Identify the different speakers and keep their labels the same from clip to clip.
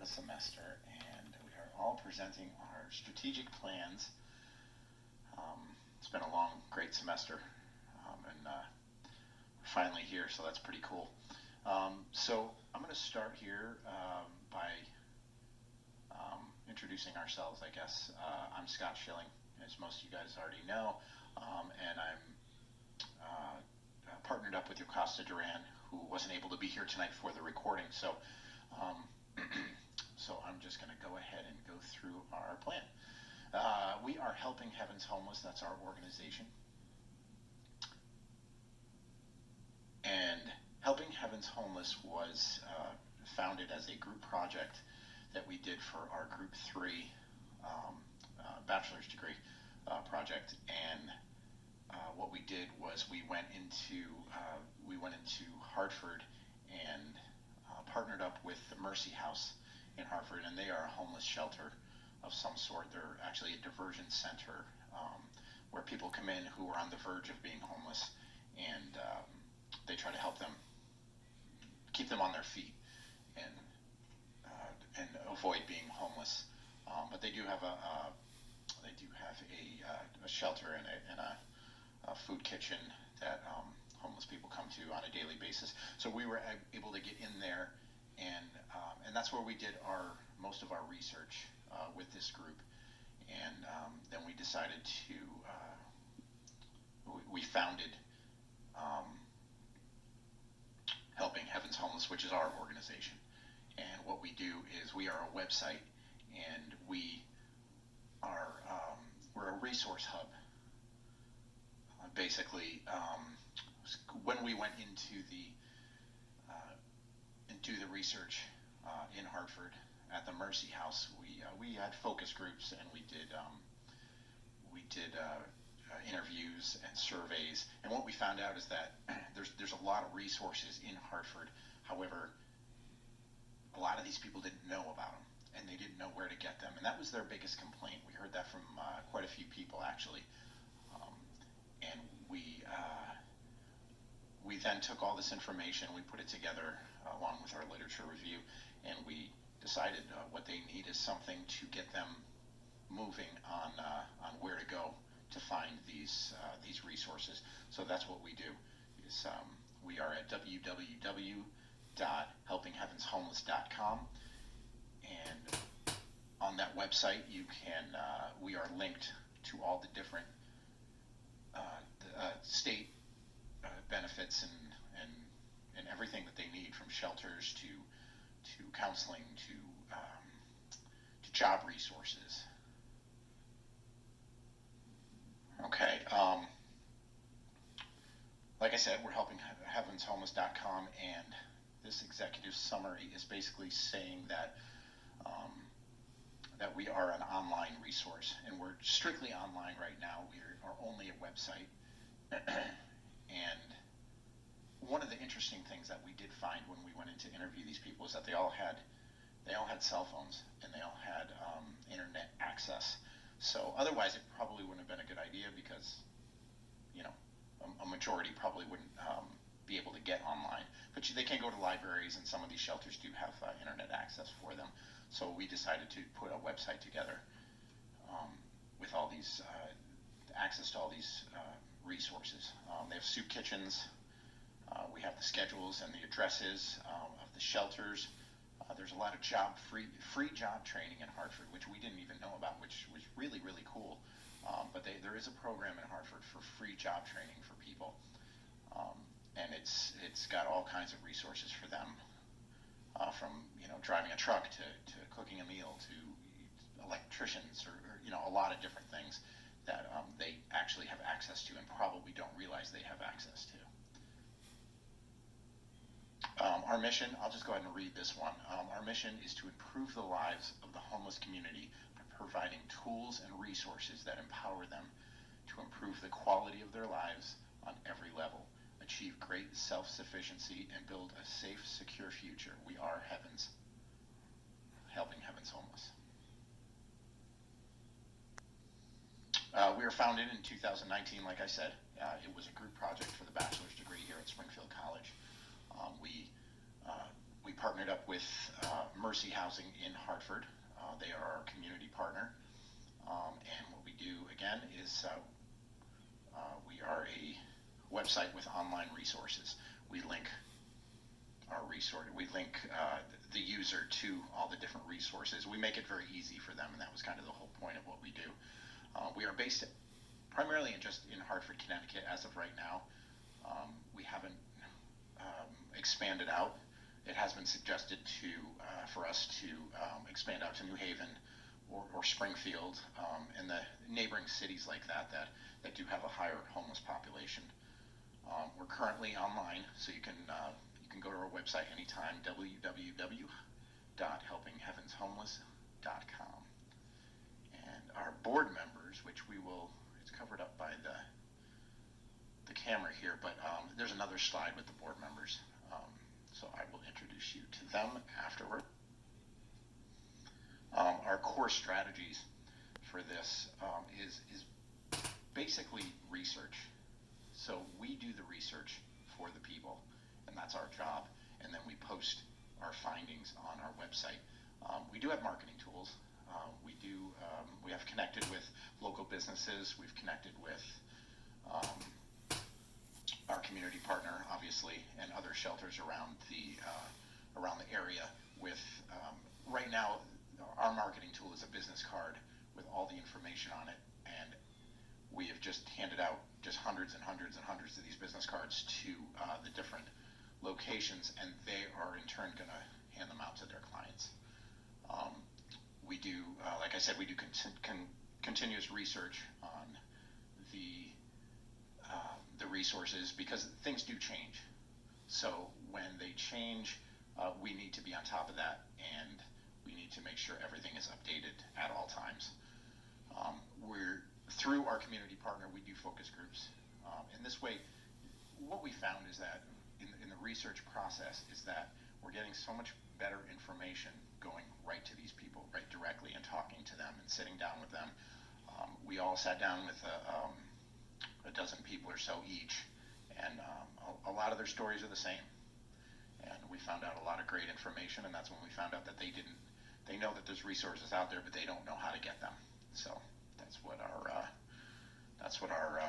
Speaker 1: the semester, and we are all presenting our strategic plans. It's been a long, great semester, and we're finally here, so that's pretty cool. So I'm going to start here by introducing ourselves, I guess. I'm Scott Schilling, as most of you guys already know, and I'm partnered up with Yocosta Duran, who wasn't able to be here tonight for the recording. So I'm just going to go ahead and go through our plan. We are Helping Heaven's Homeless. That's our organization. And Helping Heaven's Homeless was founded as a group project that we did for our Group 3 bachelor's degree project. And what we did was we went into Hartford and partnered up with the Mercy House in Hartford, and they are a homeless shelter of some sort. They're actually a diversion center where people come in who are on the verge of being homeless, and they try to help them, keep them on their feet, and avoid being homeless. But they do have a shelter and a food kitchen that homeless people come to on a daily basis. So we were able to get in there, and that's where we did most of our research with this group. And then we decided to we founded Helping Heaven's Homeless, which is our organization. And what we do is we are a website, and we're a resource hub. Basically, when we went into the research in Hartford at the Mercy House, we had focus groups, and we did interviews and surveys. And what we found out is that there's a lot of resources in Hartford. However, a lot of these people didn't know about them, and they didn't know where to get them. And that was their biggest complaint. We heard that from quite a few people, actually. And we then took all this information, we put it together along with our literature review, and we decided what they need is something to get them moving on where to go to find these resources. So that's what we do. We are at www.helpingheavenshomeless.com, and on that website we are linked to all the different state benefits and everything that they need, from shelters to counseling to job resources. Okay. Like I said, we're helpingheavenshomeless.com, and this executive summary is basically saying that we are an online resource, and we're strictly online right now. We are only a website. And one of the interesting things that we did find when we went in to interview these people is that they all had cell phones, and they all had internet access. So otherwise, it probably wouldn't have been a good idea, because a majority probably wouldn't be able to get online. But they can go to libraries, and some of these shelters do have internet access for them. So we decided to put a website together with all these access to all these resources. They have soup kitchens. We have the schedules and the addresses of the shelters. There's a lot of free job training in Hartford, which we didn't even know about, which was really, really cool. But there is a program in Hartford for free job training for people, and it's got all kinds of resources for them, from driving a truck to cooking a meal to electricians, or a lot of different things that they actually have access to and probably don't realize they have access to. Our mission, I'll just go ahead and read this one. Our mission is to improve the lives of the homeless community by providing tools and resources that empower them to improve the quality of their lives on every level, achieve great self-sufficiency, and build a safe, secure future. We are Helping Heaven's Homeless. We were founded in 2019, like I said. It was a group project for the bachelor's degree here at Springfield College. We We partnered up with Mercy Housing in Hartford. They are our community partner. And what we do, again, is we are a website with online resources. We link the user to all the different resources. We make it very easy for them, and that was kind of the whole point of what we do. We are based primarily just in Hartford, Connecticut as of right now. We haven't expanded out. It has been suggested for us to expand out to New Haven or Springfield and the neighboring cities like that do have a higher homeless population. We're currently online, so you can go to our website anytime, www.helpingheavenshomeless.com. And our board members, which it's covered up by the camera here, but there's another slide with the board members. So I will introduce you to them afterward. Our core strategies for this is basically research. So we do the research for the people, and that's our job. And then we post our findings on our website. We do have marketing tools. We have connected with local businesses. We've connected with our community partner, obviously, and other shelters around the area. With right now, our marketing tool is a business card with all the information on it, and we have just handed out just hundreds and hundreds and hundreds of these business cards to the different locations, and they are in turn going to hand them out to their clients. We do, like I said, we do continuous research on the resources, because things do change. So when they change, we need to be on top of that, and we need to make sure everything is updated at all times. Through our community partner, we do focus groups. In this way, what we found is that in the research process is that we're getting so much better information going right to these people, right directly, and talking to them and sitting down with them. We all sat down with a dozen people or so each, and a lot of their stories are the same. And we found out a lot of great information, and that's when we found out that they know that there's resources out there, but they don't know how to get them. So that's what our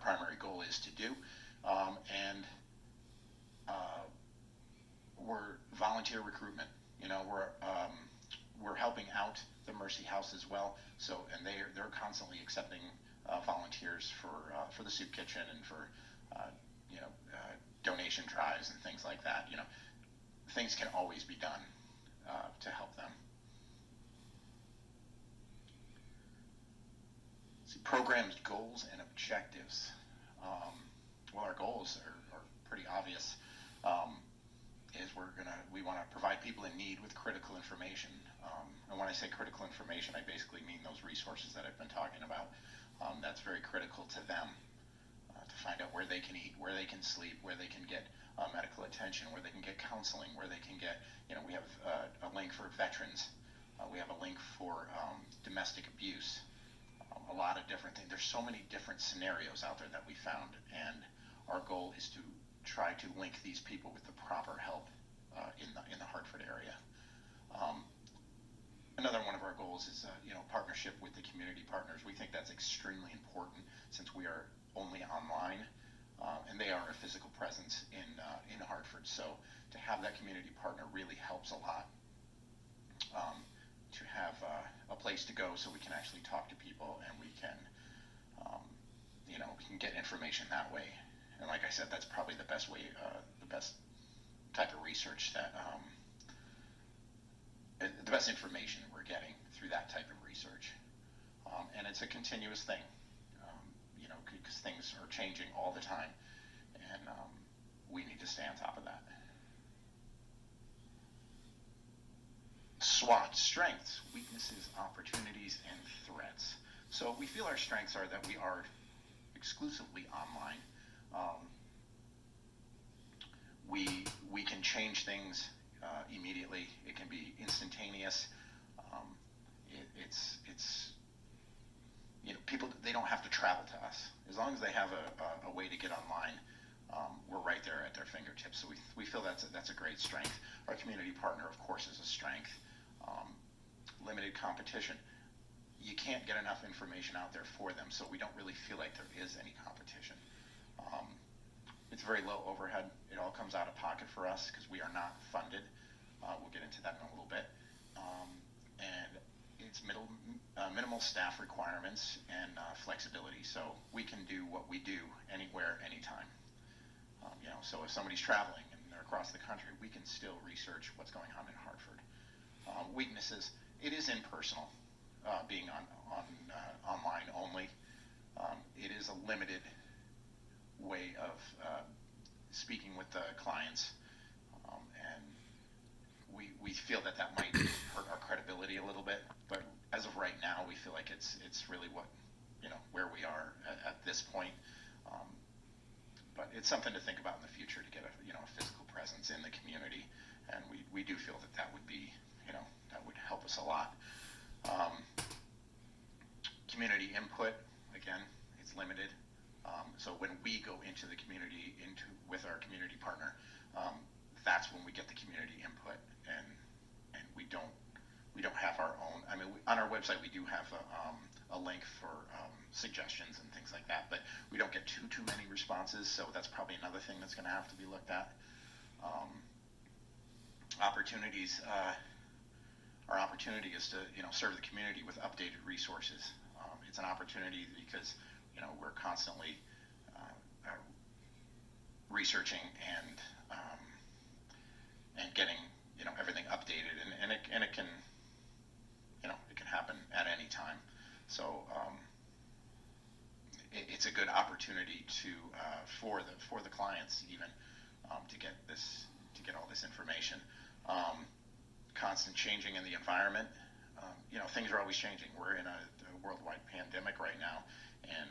Speaker 1: primary goal is to do. And we're volunteer recruitment. We're helping out the Mercy House as well. So, and they're constantly accepting volunteers for the soup kitchen and for donation drives and things like that. Things can always be done to help them. Programs, goals, and objectives. Well, our goals are pretty obvious. We want to provide people in need with critical information. And when I say critical information, I basically mean those resources that I've been talking about. That's very critical to them, to find out where they can eat, where they can sleep, where they can get medical attention, where they can get counseling, where they can get, we have a link for veterans. We have a link for domestic abuse. A lot of different things. There's so many different scenarios out there that we found, and our goal is to try to link these people with the proper help in the Hartford area. Another one of our goals is partnership with the community partners. We think that's extremely important since we are only online, and they are a physical presence in Hartford. So to have that community partner really helps a lot. To have a place to go so we can actually talk to people, and we can get information that way. And like I said, that's probably the best way, the best type of research the best information we're getting through that type of research. And it's a continuous thing, because things are changing all the time, and we need to stay on top of that. SWOT, strengths, weaknesses, opportunities, and threats. So we feel our strengths are that we are exclusively online. We can change things immediately. It can be instantaneous. People, they don't have to travel to us. As long as they have a way to get online, we're right there at their fingertips. So we feel that's a great strength. Our community partner, of course, is a strength. Limited competition. You can't get enough information out there for them, so we don't really feel like there is any competition. It's very low overhead. It all comes out of pocket for us because we are not funded. We'll get into that in a little bit. And it's minimal staff requirements and flexibility, so we can do what we do anywhere, anytime. So if somebody's traveling and they're across the country, we can still research what's going on in Hartford. Weaknesses, it is impersonal, being online only. It is a limited way of speaking with the clients, and we feel that might hurt our credibility a little bit. But as of right now, we feel like it's really what where we are at this point. But it's something to think about in the future to get a physical presence in the community, and we do feel that would be that would help us a lot. Community input, again, it's limited. So when we go into the community with our community partner, that's when we get the community input, and we don't have our own. I mean, on our website we do have a link for suggestions and things like that, but we don't get too many responses, so that's probably another thing that's going to have to be looked at. Opportunities. Our opportunity is to serve the community with updated resources. It's an opportunity because we're constantly researching and getting everything updated, and it can it can happen at any time. So it's a good opportunity for the clients even to get all this information. Constant changing in the environment. Things are always changing. We're in a worldwide pandemic right now, and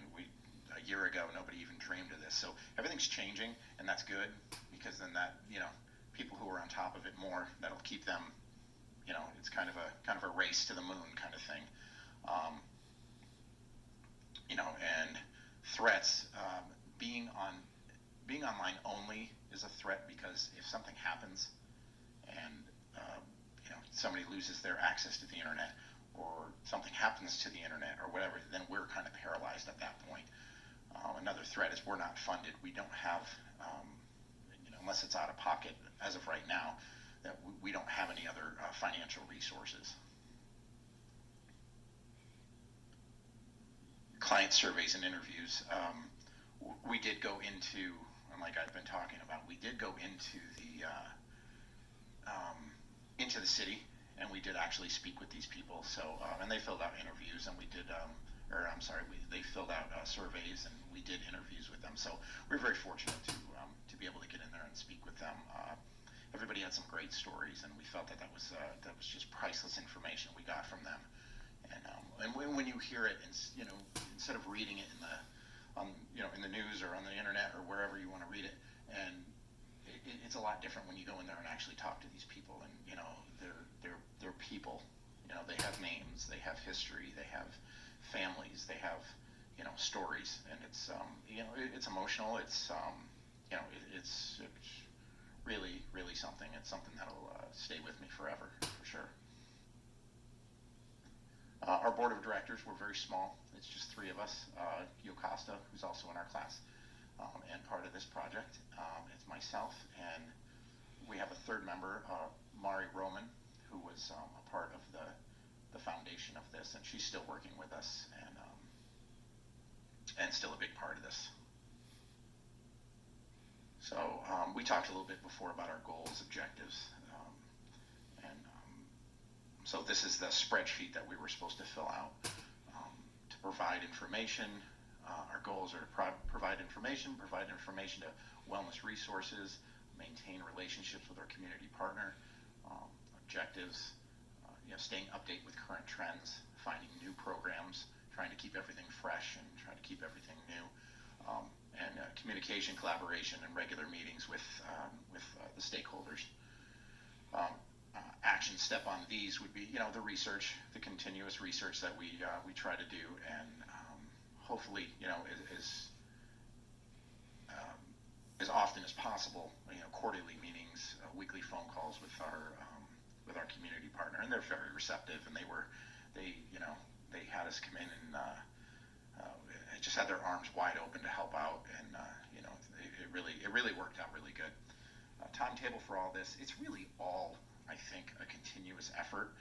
Speaker 1: a year ago nobody even dreamed of this. So everything's changing, and that's good because then that people who are on top of it more, that'll keep them. It's kind of a race to the moon kind of thing. And threats. Being online only is a threat because if something happens and somebody loses their access to the internet, or something happens to the internet or whatever, then we're kind of paralyzed at that point. Another threat is we're not funded. We don't have, unless it's out of pocket as of right now, that we don't have any other financial resources. Client surveys and interviews. We did go into, and like I've been talking about, we did go into the city, and we did actually speak with these people. So, and they filled out interviews, and we did, they filled out surveys, and we did interviews with them. So we're very fortunate to be able to get in there and speak with them. Everybody had some great stories, and we felt that was just priceless information we got from them. And when you hear it, instead of reading it in the news or on the internet or wherever you want to read it, and it's a lot different when you go in there and actually talk to these people, and they're people. They have names, they have history, they have families, they have stories, and it's emotional. It's it's really something. It's something that'll stay with me forever for sure. Our board of directors, we're very small. It's just three of us. Gio Costa, who's also in our class and part of this project. It's myself, and we have a third member, Mari Roman, who was a part of the foundation of this, and she's still working with us and still a big part of this. So we talked a little bit before about our goals, objectives, so this is the spreadsheet that we were supposed to fill out to provide information. Our goals are to provide information to wellness resources, maintain relationships with our community partner, objectives, staying update with current trends, finding new programs, trying to keep everything fresh and trying to keep everything new, and communication, collaboration, and regular meetings with the stakeholders. Action step on these would be, the research, the continuous research that we try to do, and hopefully, is as possible, quarterly meetings, weekly phone calls with our community partner, and they're very receptive, and they had us come in and just had their arms wide open to help out, and it really worked out really good. Timetable for all this, it's really all, I think, a continuous effort.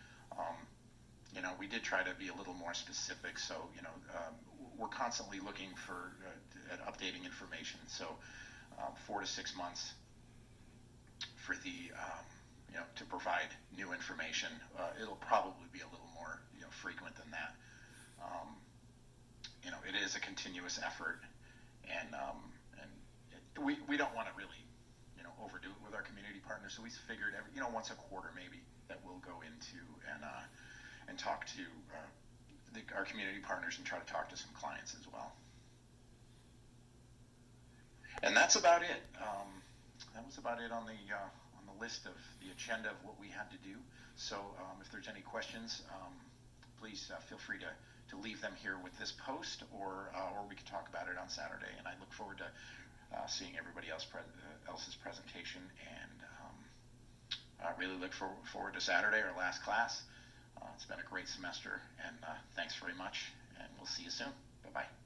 Speaker 1: We did try to be a little more specific, so we're constantly looking at updating information. So 4 to 6 months for to provide new information. It'll probably be a little more frequent than that. It is a continuous effort, and we don't want to really overdo it with our community partners. So we figured once a quarter maybe that we'll go into and talk to our community partners and try to talk to some clients as well. And that's about it. That was about it on the list of the agenda of what we had to do. So if there's any questions, please feel free to leave them here with this post, or we can talk about it on Saturday. And I look forward to seeing everybody else's presentation, and I really look forward to Saturday, our last class. It's been a great semester, and thanks very much, and we'll see you soon. Bye-bye.